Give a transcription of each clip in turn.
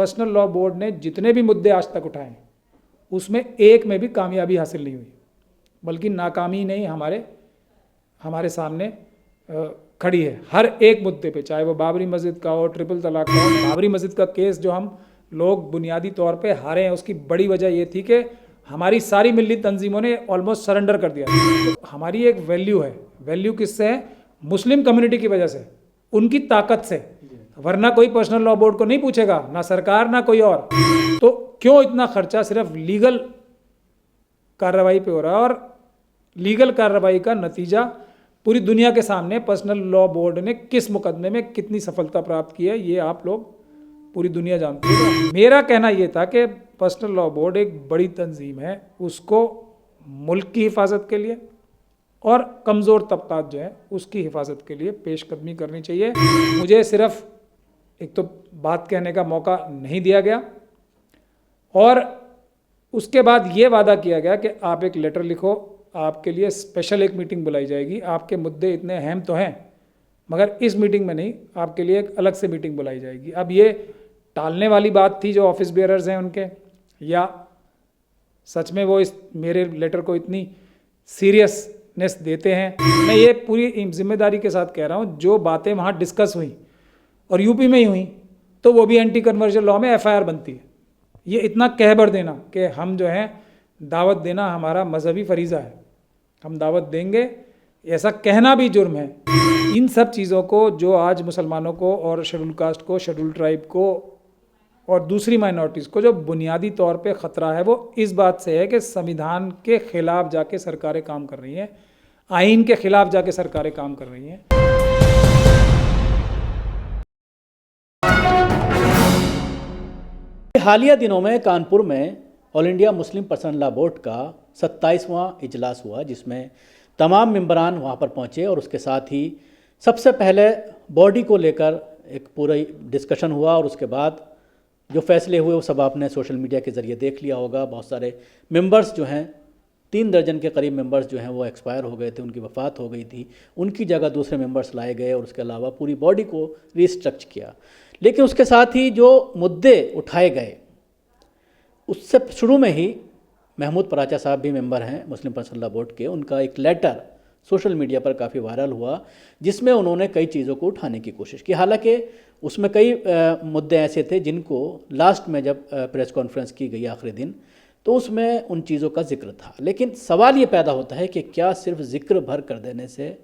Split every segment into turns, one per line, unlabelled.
Personal law board ने जितने भी मुद्दे आज तक उठाए उसमें एक में भी कामयाबी हासिल नहीं हुई, बल्कि नाकामी नहीं हमारे सामने खड़ी है हर एक मुद्दे पे, चाहे वो बाबरी मस्जिद का हो, ट्रिपल तलाक का हो। बाबरी मस्जिद का केस जो हम लोग बुनियादी तौर पे हारे हैं, उसकी बड़ी वजह ये थी कि हमारी सारी मिली तंजीमों ने ऑलमोस्ट सरेंडर कर दिया। तो हमारी एक वैल्यू है, वैल्यू किससे है? मुस्लिम कम्युनिटी की वजह से, उनकी ताकत से, वरना कोई पर्सनल लॉ बोर्ड को नहीं पूछेगा, ना सरकार ना कोई और। तो क्यों इतना खर्चा सिर्फ लीगल कार्रवाई पे हो रहा है? और लीगल कार्रवाई का नतीजा पूरी दुनिया के सामने पर्सनल लॉ बोर्ड ने किस मुकदमे में कितनी सफलता प्राप्त की है, ये आप लोग पूरी दुनिया जानती है। मेरा कहना ये था कि पर्सनल लॉ बोर्ड एक बड़ी तंजीम है, उसको मुल्क की हिफाजत के लिए और कमज़ोर तबकात जो है उसकी हिफाजत के लिए पेशकदमी करनी चाहिए। मुझे सिर्फ एक तो बात कहने का मौका नहीं दिया गया, और उसके बाद ये वादा किया गया कि आप एक लेटर लिखो, आपके लिए स्पेशल एक मीटिंग बुलाई जाएगी, आपके मुद्दे इतने अहम तो हैं मगर इस मीटिंग में नहीं, आपके लिए एक अलग से मीटिंग बुलाई जाएगी। अब ये टालने वाली बात थी जो ऑफिस बेयरर्स हैं उनके, या सच में वो इस मेरे लेटर को इतनी सीरियसनेस देते हैं? मैं ये पूरी जिम्मेदारी के साथ कह रहा हूँ, जो बातें वहाँ डिस्कस हुई और यूपी में ही हुई, तो वो भी एंटी कन्वर्जन लॉ में एफआईआर बनती है। ये इतना कहबर देना कि हम जो है दावत देना हमारा मजहबी फरीज़ा है, हम दावत देंगे, ऐसा कहना भी जुर्म है। इन सब चीज़ों को जो आज मुसलमानों को और शेड्यूल कास्ट को, शेड्यूल ट्राइब को और दूसरी माइनॉरिटीज़ को जो बुनियादी तौर पे ख़तरा है, वो इस बात से है कि संविधान के ख़िलाफ़ जाके सरकारें काम कर रही हैं, आइन के ख़िलाफ़ जाके सरकारें काम कर रही हैं।
हालिया दिनों में कानपुर में all India Muslim personal law board का 27वां इजलास हुआ, जिसमें तमाम मेंबरान वहां पर पहुंचे और उसके साथ ही सबसे पहले बॉडी को लेकर एक पूरा डिस्कशन हुआ, और उसके बाद जो फैसले हुए वो सब आपने सोशल मीडिया के ज़रिए देख लिया होगा। बहुत सारे मेंबर्स जो हैं, 3 दर्जन के करीब मेंबर्स जो हैं वो एक्सपायर हो गए थे, उनकी वफ़ात हो गई थी, उनकी जगह दूसरे मेंबर्स लाए गए, और उसके अलावा पूरी बॉडी को रिस्ट्रक्चर किया। लेकिन उसके साथ ही जो मुद्दे उठाए गए, उससे शुरू में ही महमूद पराचा साहब भी मेंबर हैं मुस्लिम पर्सनल लॉ बोर्ड के, उनका एक लेटर सोशल मीडिया पर काफ़ी वायरल हुआ, जिसमें उन्होंने कई चीज़ों को उठाने की कोशिश की। हालांकि उसमें कई मुद्दे ऐसे थे जिनको लास्ट में जब प्रेस कॉन्फ्रेंस की गई आखिरी दिन, तो उसमें उन चीज़ों का जिक्र था। लेकिन सवाल ये पैदा होता है कि क्या सिर्फ जिक्र भर कर देने से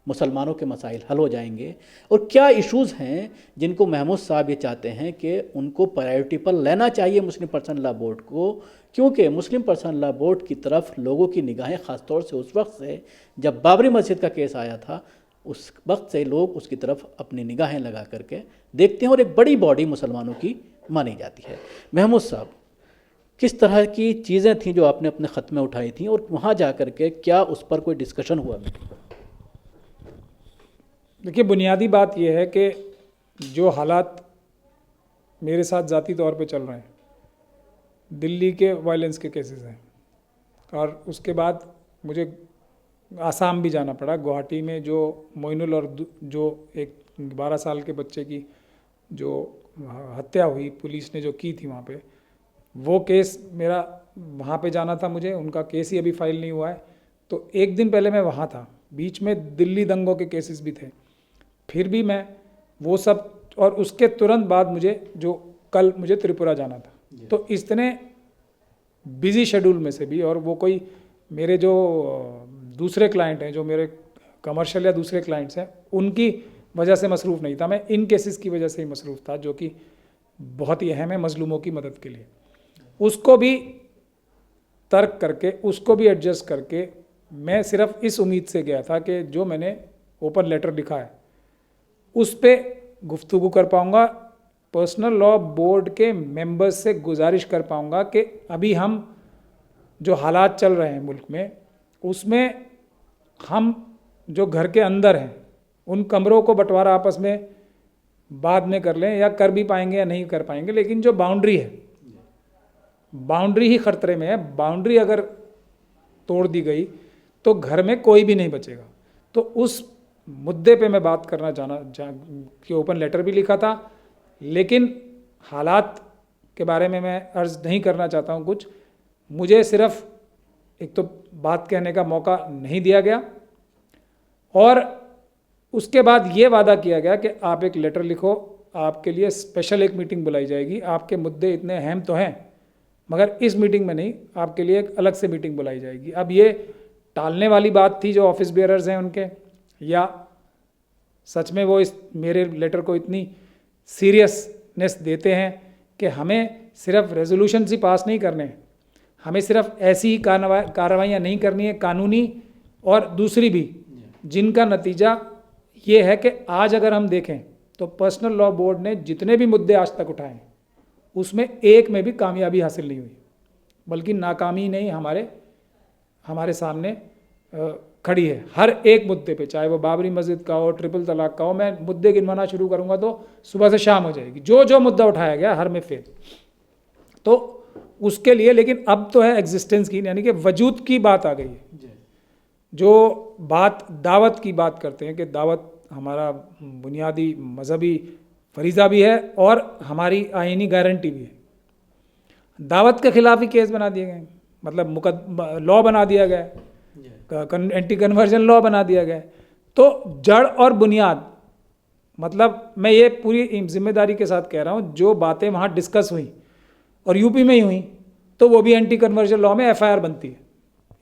मुसलमानों के मसाइल हल हो जाएंगे, और क्या इश्यूज़ हैं जिनको महमूद साहब ये चाहते हैं कि उनको प्रायोरिटी पर लेना चाहिए मुस्लिम पर्सनल लॉ बोर्ड को, क्योंकि मुस्लिम पर्सनल लॉ बोर्ड की तरफ लोगों की निगाहें ख़ासतौर से उस वक्त से जब बाबरी मस्जिद का केस आया था, उस वक्त से लोग उसकी तरफ अपनी निगाहें लगा करके देखते हैं, और एक बड़ी बॉडी मुसलमानों की मानी जाती है। महमूद साहब, किस तरह की चीज़ें थीं जो आपने अपने ख़त में उठाई थी, और वहाँ जा कर के क्या उस पर कोई डिस्कशन हुआ?
देखिए, बुनियादी बात यह है कि जो हालात मेरे साथ ज़ाती तौर पे चल रहे हैं, दिल्ली के वायलेंस के केसेस हैं, और उसके बाद मुझे आसाम भी जाना पड़ा। गुवाहाटी में जो मोइनुल और जो एक 12 साल के बच्चे की जो हत्या हुई, पुलिस ने जो की थी वहाँ पे, वो केस मेरा वहाँ पे जाना था मुझे, उनका केस ही अभी फाइल नहीं हुआ है। तो एक दिन पहले मैं वहाँ था, बीच में दिल्ली दंगों के केसेस भी थे, फिर भी मैं वो सब, और उसके तुरंत बाद कल मुझे त्रिपुरा जाना था। तो इतने बिजी शेड्यूल में से भी, और वो कोई मेरे जो दूसरे क्लाइंट हैं, जो मेरे कमर्शियल या दूसरे क्लाइंट्स हैं, उनकी वजह से मसरूफ़ नहीं था, मैं इन केसेस की वजह से ही मसरूफ़ था, जो कि बहुत ही अहम है मजलूमों की मदद के लिए। उसको भी तर्क करके, उसको भी एडजस्ट करके, मैं सिर्फ इस उम्मीद से गया था कि जो मैंने ओपन लेटर लिखा है उस पर गुफ्तगू कर पाऊँगा, पर्सनल लॉ बोर्ड के मेंबर्स से गुजारिश कर पाऊँगा कि अभी हम जो हालात चल रहे हैं मुल्क में, उसमें हम जो घर के अंदर हैं उन कमरों को बंटवारा आपस में बाद में कर लें, या कर भी पाएंगे या नहीं कर पाएंगे, लेकिन जो बाउंड्री है, बाउंड्री ही खतरे में है। बाउंड्री अगर तोड़ दी गई तो घर में कोई भी नहीं बचेगा। तो उस मुद्दे पे मैं बात करना कि ओपन लेटर भी लिखा था, लेकिन हालात के बारे में मैं अर्ज नहीं करना चाहता हूँ कुछ। मुझे सिर्फ एक तो बात कहने का मौका नहीं दिया गया और उसके बाद ये वादा किया गया कि आप एक लेटर लिखो, आपके लिए स्पेशल एक मीटिंग बुलाई जाएगी, आपके मुद्दे इतने अहम तो हैं मगर इस मीटिंग में नहीं, आपके लिए एक अलग से मीटिंग बुलाई जाएगी। अब ये टालने वाली बात थी जो ऑफिस बेयरर्स हैं उनके, या सच में वो इस मेरे लेटर को इतनी सीरियसनेस देते हैं कि हमें सिर्फ रेजोल्यूशन ही पास नहीं करने, हमें सिर्फ ऐसी ही कार्रवाइयाँ नहीं करनी है कानूनी और दूसरी भी, जिनका नतीजा ये है कि आज अगर हम देखें तो पर्सनल लॉ बोर्ड ने जितने भी मुद्दे आज तक उठाए उसमें एक में भी कामयाबी हासिल नहीं हुई, बल्कि नाकामी नहीं हमारे सामने खड़ी है हर एक मुद्दे पे, चाहे वो बाबरी मस्जिद का हो, ट्रिपल तलाक का हो। मैं मुद्दे गिनवाना शुरू करूंगा तो सुबह से शाम हो जाएगी, जो जो मुद्दा उठाया गया हर में फेल। तो उसके लिए लेकिन अब तो है एग्जिस्टेंस की, यानी कि वजूद की बात आ गई है। जो बात दावत की बात करते हैं कि दावत हमारा बुनियादी मजहबी फरीज़ा भी है और हमारी आईनी गारंटी भी है, दावत के खिलाफ ही केस बना दिए गए, मतलब लॉ बना दिया गया, एंटी कन्वर्जन लॉ बना दिया गया। तो जड़ और बुनियाद, मतलब मैं ये पूरी जिम्मेदारी के साथ कह रहा हूँ, जो बातें वहाँ डिस्कस हुई और यूपी में ही हुई तो वो भी एंटी कन्वर्जन लॉ में एफआईआर बनती है।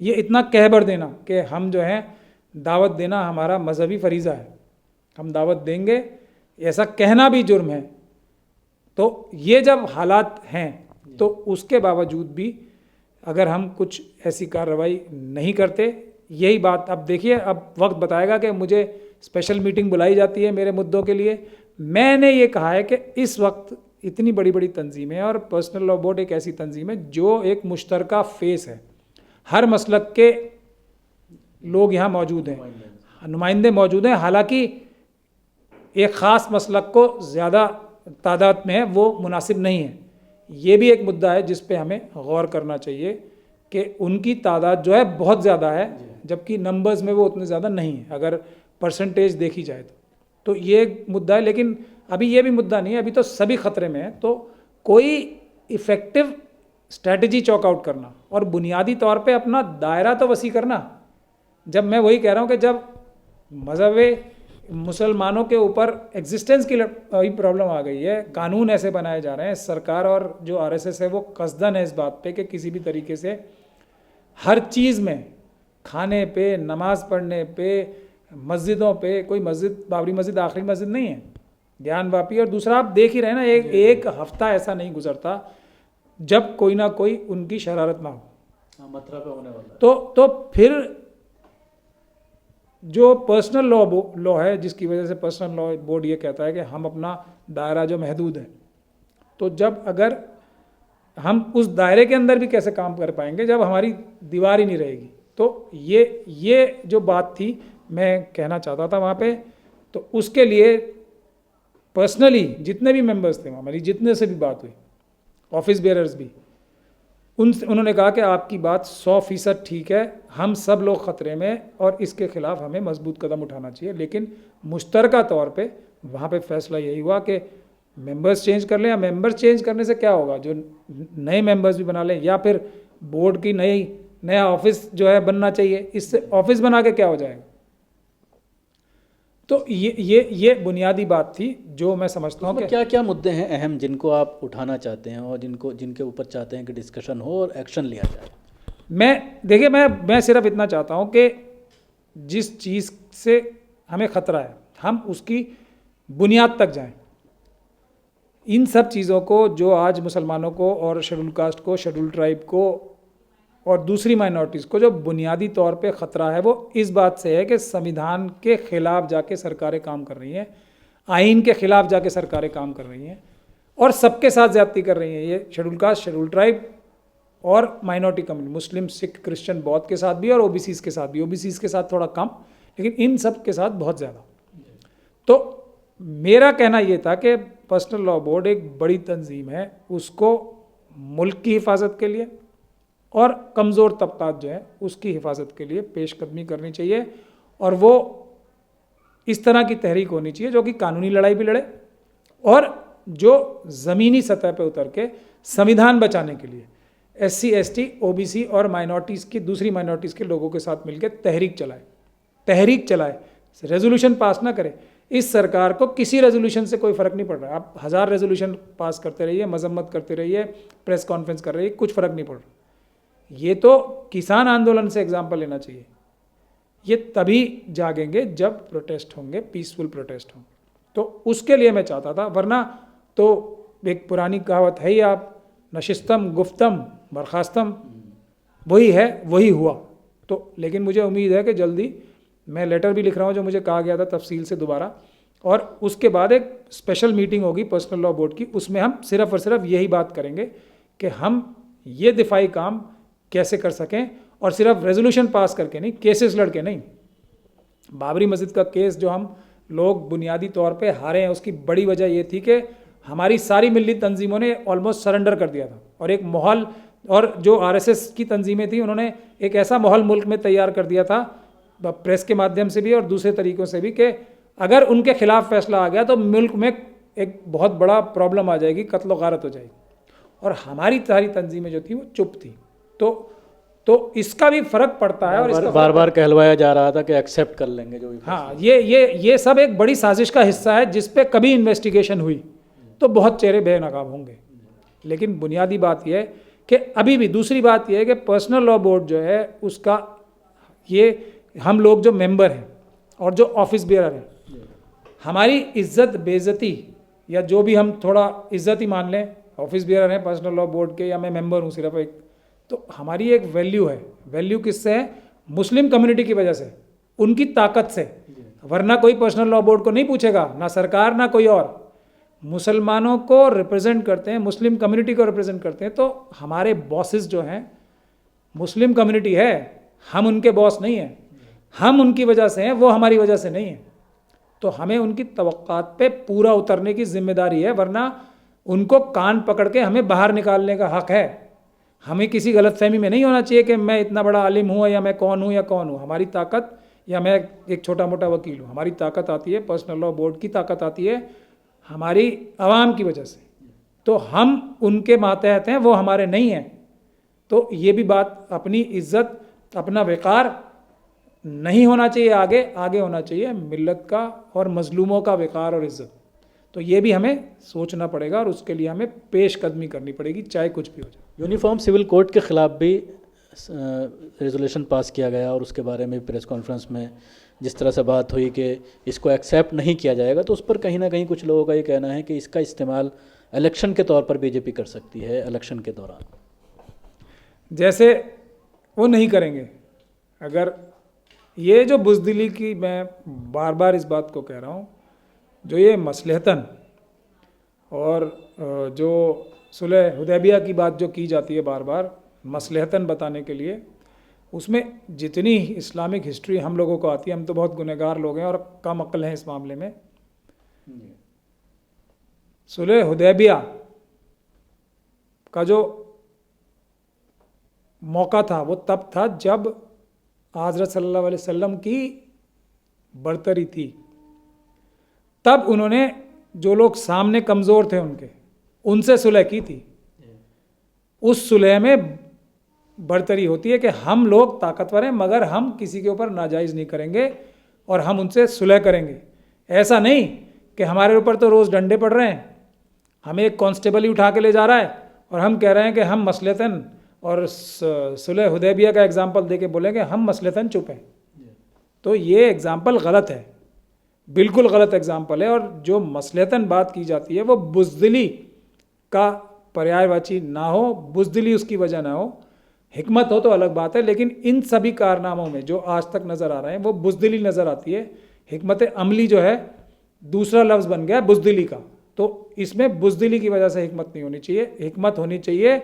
ये इतना कहबर देना कि हम जो है दावत देना हमारा मजहबी फरीज़ा है, हम दावत देंगे, ऐसा कहना भी जुर्म है। तो ये जब हालात हैं तो उसके बावजूद भी अगर हम कुछ ऐसी कार्रवाई नहीं करते, यही बात अब देखिए, अब वक्त बताएगा कि मुझे स्पेशल मीटिंग बुलाई जाती है मेरे मुद्दों के लिए। मैंने ये कहा है कि इस वक्त इतनी बड़ी बड़ी तंजीमें और पर्सनल लॉ बोर्ड एक ऐसी तंजीम है जो एक मुश्तरका फेस है, हर मसलक के लोग यहाँ मौजूद हैं, नुमाइंदे मौजूद हैं। हालांकि एक ख़ास मसलक को ज़्यादा तादाद में है वो मुनासिब नहीं है, ये भी एक मुद्दा है जिस पे हमें गौर करना चाहिए कि उनकी तादाद जो है बहुत ज़्यादा है, जबकि नंबर्स में वो उतने ज़्यादा नहीं है अगर परसेंटेज देखी जाए तो ये एक मुद्दा है। लेकिन अभी ये भी मुद्दा नहीं है, अभी तो सभी ख़तरे में है। तो कोई इफ़ेक्टिव स्ट्रैटेजी चॉक आउट करना और बुनियादी तौर पे अपना दायरा तो वसी करना। जब मैं वही कह रहा हूँ कि जब मज़हब मुसलमानों के ऊपर एग्जिस्टेंस की प्रॉब्लम आ गई है, कानून ऐसे बनाए जा रहे हैं, सरकार और जो आरएसएस है वो कसदन है इस बात पे कि किसी भी तरीके से हर चीज़ में, खाने पे, नमाज पढ़ने पे, मस्जिदों पे, कोई मस्जिद, बाबरी मस्जिद आखिरी मस्जिद नहीं है, ज्ञानवापी, और दूसरा आप देख ही रहे ना, एक हफ्ता ऐसा नहीं गुजरता जब कोई ना कोई उनकी शरारत ना हो।
मथुरा पे होने वाला
तो फिर जो पर्सनल लॉ है, जिसकी वजह से पर्सनल लॉ बोर्ड ये कहता है कि हम अपना दायरा जो महदूद है, तो जब अगर हम उस दायरे के अंदर भी कैसे काम कर पाएंगे जब हमारी दीवार ही नहीं रहेगी। तो ये जो बात थी मैं कहना चाहता था वहाँ पे। तो उसके लिए पर्सनली जितने भी मेंबर्स थे, हमारी जितने से भी बात हुई, ऑफिस बेयरर्स भी, उन्होंने कहा कि आपकी बात 100% ठीक है, हम सब लोग ख़तरे में और इसके ख़िलाफ़ हमें मजबूत कदम उठाना चाहिए। लेकिन मुश्तरका तौर पे वहाँ पे फैसला यही हुआ कि मेंबर्स चेंज कर लें, या मेंबर्स चेंज करने से क्या होगा, जो नए मेंबर्स भी बना लें, या फिर बोर्ड की नया ऑफिस जो है बनना चाहिए। इससे ऑफिस बना के क्या हो जाएगा। तो ये बुनियादी बात थी जो मैं समझता हूँ कि
क्या क्या मुद्दे हैं अहम जिनको आप उठाना चाहते हैं और जिनके ऊपर चाहते हैं कि डिस्कशन हो और एक्शन लिया जाए।
देखिए मैं सिर्फ इतना चाहता हूँ कि जिस चीज़ से हमें ख़तरा है हम उसकी बुनियाद तक जाएं। इन सब चीज़ों को जो आज मुसलमानों को और शेड्यूल कास्ट को, शेड्यूल ट्राइब को और दूसरी माइनॉरिटीज़ को जो बुनियादी तौर पे ख़तरा है वो इस बात से है कि संविधान के ख़िलाफ़ जाके सरकारें काम कर रही हैं, आइन के ख़िलाफ़ जाके सरकारें काम कर रही हैं और सबके साथ ज़्यादती कर रही हैं। ये शेड्यूल कास्ट, शेड्यूल ट्राइब और माइनॉरिटी कम्युनिटी, मुस्लिम, सिख, क्रिश्चियन, बौद्ध के साथ भी और ओबीसीज़ के साथ भी, ओबीसीज़ के साथ थोड़ा कम, लेकिन इन सब के साथ बहुत ज़्यादा। तो मेरा कहना ये था कि पर्सनल लॉ बोर्ड एक बड़ी तंजीम है, उसको मुल्क की हिफाजत के लिए और कमज़ोर तबकात जो है उसकी हिफाजत के लिए पेशकदमी करनी चाहिए, और वो इस तरह की तहरीक होनी चाहिए जो कि कानूनी लड़ाई भी लड़े और जो ज़मीनी सतह पे उतर के संविधान बचाने के लिए SC ST OBC और माइनॉरिटीज़ की, दूसरी माइनॉरिटीज़ के लोगों के साथ मिलकर तहरीक चलाए, रेजोल्यूशन पास ना करे। इस सरकार को किसी रेजोल्यूशन से कोई फ़र्क नहीं पड़ रहा। आप 1000 रेजोल्यूशन पास करते रहिए, मजम्मत करते रहिए, प्रेस कॉन्फ्रेंस कर रही है, कुछ फ़र्क नहीं पड़ रहा। ये तो किसान आंदोलन से एग्जाम्पल लेना चाहिए। ये तभी जागेंगे जब प्रोटेस्ट होंगे, पीसफुल प्रोटेस्ट होंगे। तो उसके लिए मैं चाहता था, वरना तो एक पुरानी कहावत है ही, आप नशिस्तम गुफ्तम बर्खास्तम, वही है वही हुआ। तो लेकिन मुझे उम्मीद है कि जल्दी, मैं लेटर भी लिख रहा हूँ जो मुझे कहा गया था तफसील से दोबारा, और उसके बाद एक स्पेशल मीटिंग होगी पर्सनल लॉ बोर्ड की, उसमें हम सिर्फ और सिर्फ यही बात करेंगे कि हम ये दिफाई काम कैसे कर सकें, और सिर्फ रेजोल्यूशन पास करके नहीं, केसेस लड़के नहीं। बाबरी मस्जिद का केस जो हम लोग बुनियादी तौर पे हारे हैं, उसकी बड़ी वजह ये थी कि हमारी सारी मिली तंजीमों ने ऑलमोस्ट सरेंडर कर दिया था, और एक माहौल, और जो RSS की तंजीमें थी उन्होंने एक ऐसा माहौल मुल्क में तैयार कर दिया था, प्रेस के माध्यम से भी और दूसरे तरीक़ों से भी, कि अगर उनके खिलाफ फैसला आ गया तो मुल्क में एक बहुत बड़ा प्रॉब्लम आ जाएगी, कत्ल व गारत हो जाएगी। और हमारी सारी तंजीमें जो थी वो चुप थी। तो इसका भी फ़र्क पड़ता है। और इसका
बार बार कहलवाया जा रहा था कि एक्सेप्ट कर लेंगे जो भी।
हाँ, ये सब एक बड़ी साजिश का हिस्सा है, जिस पे कभी इन्वेस्टिगेशन हुई तो बहुत चेहरे बेनकाब होंगे। लेकिन बुनियादी बात यह है कि अभी भी, दूसरी बात यह है कि पर्सनल लॉ बोर्ड जो है उसका, ये हम लोग जो मेंबर हैं और जो ऑफिस बेयर हैं, हमारी इज्जत बेइज्जती, या जो भी हम थोड़ा इज्जत ही मान लें, ऑफिस बेयर हैं पर्सनल लॉ बोर्ड के, या मैं मेंबर हूँ सिर्फ एक, तो हमारी एक वैल्यू है। वैल्यू किससे है? मुस्लिम कम्युनिटी की वजह से, उनकी ताकत से। वरना कोई पर्सनल लॉ बोर्ड को नहीं पूछेगा, ना सरकार ना कोई और। मुसलमानों को रिप्रेजेंट करते हैं, मुस्लिम कम्युनिटी को रिप्रेजेंट करते हैं, तो हमारे बॉसेस जो हैं मुस्लिम कम्युनिटी है, हम उनके बॉस नहीं हैं। हम उनकी वजह से हैं, वो हमारी वजह से नहीं है। तो हमें उनकी तवक्कात पे पूरा उतरने की जिम्मेदारी है, वरना उनको कान पकड़ के हमें बाहर निकालने का हक है। हमें किसी गलतफहमी में नहीं होना चाहिए कि मैं इतना बड़ा आलिम हूँ, या मैं कौन हूँ या कौन हूँ। हमारी ताकत, या मैं एक छोटा मोटा वकील हूँ, हमारी ताकत आती है, पर्सनल लॉ बोर्ड की ताकत आती है हमारी आवाम की वजह से। तो हम उनके मातहत हैं, वो हमारे नहीं हैं। तो ये भी बात, अपनी इज्जत, अपना वक़ार नहीं होना चाहिए, आगे होना चाहिए मिल्लत का और मजलूमों का वक़ार और इज़्ज़त। तो ये भी हमें सोचना पड़ेगा, और उसके लिए हमें पेशकदमी करनी पड़ेगी, चाहे कुछ भी हो जाए।
यूनिफॉर्म सिविल कोड के ख़िलाफ़ भी रेजोल्यूशन पास किया गया, और उसके बारे में प्रेस कॉन्फ्रेंस में जिस तरह से बात हुई कि इसको एक्सेप्ट नहीं किया जाएगा, तो उस पर कहीं ना कहीं कुछ लोगों का ये कहना है कि इसका इस्तेमाल इलेक्शन के तौर पर बीजेपी कर सकती है, इलेक्शन के दौरान।
जैसे वो नहीं करेंगे। अगर ये जो बुज़दिली की, मैं बार बार इस बात को कह रहा हूँ, जो ये मसलहतन और जो सुलह हुदैबिया की बात जो की जाती है बार बार मसलहतन बताने के लिए, उसमें जितनी इस्लामिक हिस्ट्री हम लोगों को आती है, हम तो बहुत गुनहगार लोग हैं और कम अक्ल हैं इस मामले में। सुलह हुदैबिया का जो मौका था वो तब था जब हज़रत सल्लल्लाहु अलैहि वसल्लम की बरतरी थी। तब उन्होंने, जो लोग सामने कमज़ोर थे उनसे सुलह की थी। उस सुलह में बरतरी होती है कि हम लोग ताकतवर हैं, मगर हम किसी के ऊपर नाजायज़ नहीं करेंगे और हम उनसे सुलह करेंगे। ऐसा नहीं कि हमारे ऊपर तो रोज़ डंडे पड़ रहे हैं, हमें एक कांस्टेबल ही उठा के ले जा रहा है और हम कह रहे हैं कि हम मसलतन, और सुलह हुदैबिया का एग्ज़ाम्पल दे के बोलेंगे हम मसलतन चुप हैं। तो ये एग्ज़ाम्पल गलत है, बिल्कुल गलत एग्ज़ाम्पल है। और जो मसलतन बात की जाती है वो बुज़दिली का पर्यायवाची ना हो, बुज़दिली उसकी वजह ना हो, हिकमत हो तो अलग बात है। लेकिन इन सभी कारनामों में जो आज तक नज़र आ रहे हैं वो बुज़दिली नज़र आती है। हिकमत अमली जो है दूसरा लफ्ज़ बन गया बुज़दिली का। तो इसमें बुज़दिली की वजह से हिकमत नहीं होनी चाहिए। हिकमत होनी चाहिए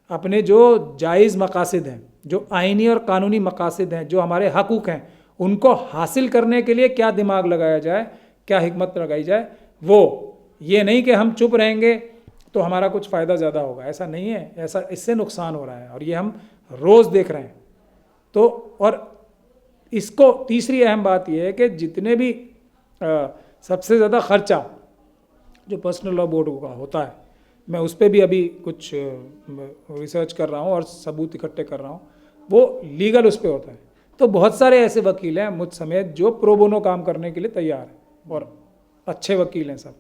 अपने जो जायज़ मकासद हैं, जो आइनी और कानूनी मकासद हैं, जो हमारे हकूक़ हैं, उनको हासिल करने के लिए क्या दिमाग लगाया जाए, क्या हिकमत लगाई जाए। वो ये नहीं कि हम चुप रहेंगे तो हमारा कुछ फ़ायदा ज़्यादा होगा, ऐसा नहीं है। ऐसा, इससे नुकसान हो रहा है और ये हम रोज़ देख रहे हैं। तो और इसको तीसरी अहम बात यह है कि जितने भी सबसे ज़्यादा ख़र्चा जो पर्सनल लॉ बोर्ड का होता है, मैं उस पर भी अभी कुछ रिसर्च कर रहा हूँ और सबूत इकट्ठे कर रहा हूँ, वो लीगल उस पर होता है। तो बहुत सारे ऐसे वकील हैं मुझ समेत जो प्रो बोनो काम करने के लिए तैयार हैं और अच्छे वकील हैं सब।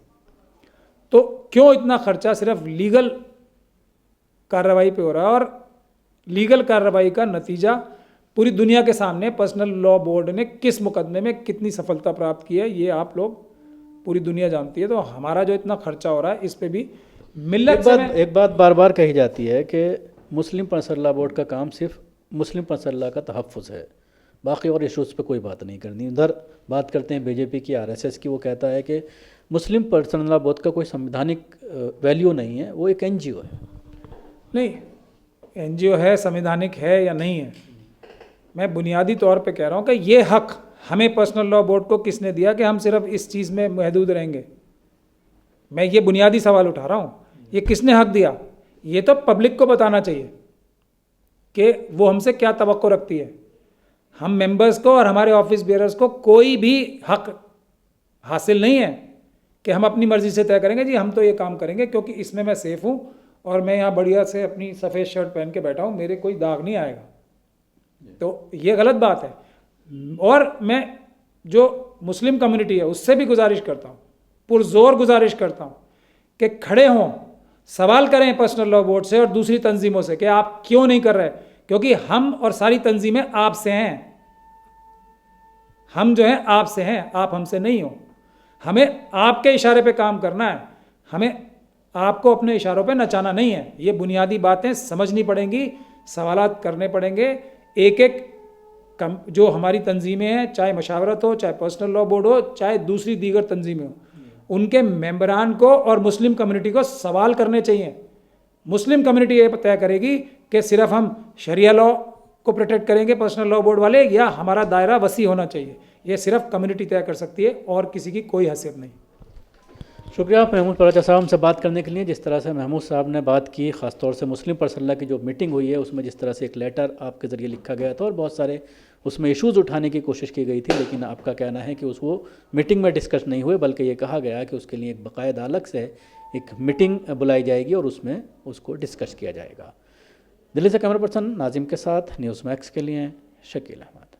तो क्यों इतना खर्चा सिर्फ लीगल कार्रवाई पे हो रहा है? और लीगल कार्रवाई का नतीजा पूरी दुनिया के सामने पर्सनल लॉ बोर्ड ने किस मुकदमे में कितनी सफलता प्राप्त की है, ये आप लोग पूरी दुनिया जानती है। तो हमारा जो इतना खर्चा हो रहा है इस पे भी मिल्लत से
एक बात बार बार कही जाती है कि मुस्लिम पर्सनल लॉ बोर्ड का काम सिर्फ मुस्लिम पर्सनल लॉ का तहफ़्फ़ुज़ है, बाकी और इशूज़ पे कोई बात नहीं करनी। उधर बात करते हैं बीजेपी की, आरएसएस की, वो कहता है कि मुस्लिम पर्सनल लॉ बोर्ड का कोई संवैधानिक वैल्यू नहीं है, वो एक एनजीओ है।
नहीं, एनजीओ है, संवैधानिक है या नहीं है, मैं बुनियादी तौर पे कह रहा हूँ कि ये हक हमें पर्सनल लॉ बोर्ड को किसने दिया कि हम सिर्फ इस चीज़ में महदूद रहेंगे? मैं ये बुनियादी सवाल उठा रहा हूँ, ये किसने हक दिया? ये तो पब्लिक को बताना चाहिए कि वो हमसे क्या तवक्को रखती है। हम मेंबर्स को और हमारे ऑफिस बेयरर्स को कोई भी हक हासिल नहीं है कि हम अपनी मर्जी से तय करेंगे जी हम तो ये काम करेंगे क्योंकि इसमें मैं सेफ हूँ और मैं यहाँ बढ़िया से अपनी सफ़ेद शर्ट पहन के बैठा हूँ, मेरे कोई दाग नहीं आएगा। तो ये गलत बात है। और मैं जो मुस्लिम कम्युनिटी है उससे भी गुजारिश करता हूँ, पुरजोर गुजारिश करता हूँ कि खड़े हों, सवाल करें पर्सनल लॉ बोर्ड से और दूसरी तंजीमों से कि आप क्यों नहीं कर रहे, क्योंकि हम और सारी तंजीमें आपसे हैं। हम जो हैं आपसे हैं, आप हमसे नहीं हो। हमें आपके इशारे पे काम करना है, हमें आपको अपने इशारों पे नचाना नहीं है। ये बुनियादी बातें समझनी पड़ेंगी, सवालात करने पड़ेंगे। एक एक जो हमारी तंजीमें हैं, चाहे मशावरत हो, चाहे पर्सनल लॉ बोर्ड हो, चाहे दूसरी दीगर तंजीमें हो, उनके मेंबरान को और मुस्लिम कम्युनिटी को सवाल करने चाहिए। मुस्लिम कम्युनिटी ये तय करेगी कि सिर्फ हम शरिया लॉ को प्रोटेक्ट करेंगे पर्सनल लॉ बोर्ड वाले, या हमारा दायरा वसी होना चाहिए। ये सिर्फ कम्युनिटी तय कर सकती है और किसी की कोई हैसियत नहीं।
शुक्रिया महमूद पराचा साहब हमसे बात करने के लिए। जिस तरह से महमूद साहब ने बात की, ख़ासतौर से मुस्लिम पर्सनल लॉ की जो मीटिंग हुई है उसमें जिस तरह से एक लेटर आपके ज़रिए लिखा गया था और बहुत सारे उसमें इश्यूज़ उठाने की कोशिश की गई थी, लेकिन आपका कहना है कि वो मीटिंग में डिस्कस नहीं हुए, बल्कि ये कहा गया कि उसके लिए एक बाकायदा अलग से एक मीटिंग बुलाई जाएगी और उसमें उसको डिस्कस किया जाएगा। दिल्ली से कैमरा पर्सन नाजिम के साथ न्यूज़ मैक्स के लिए शकील अहमद।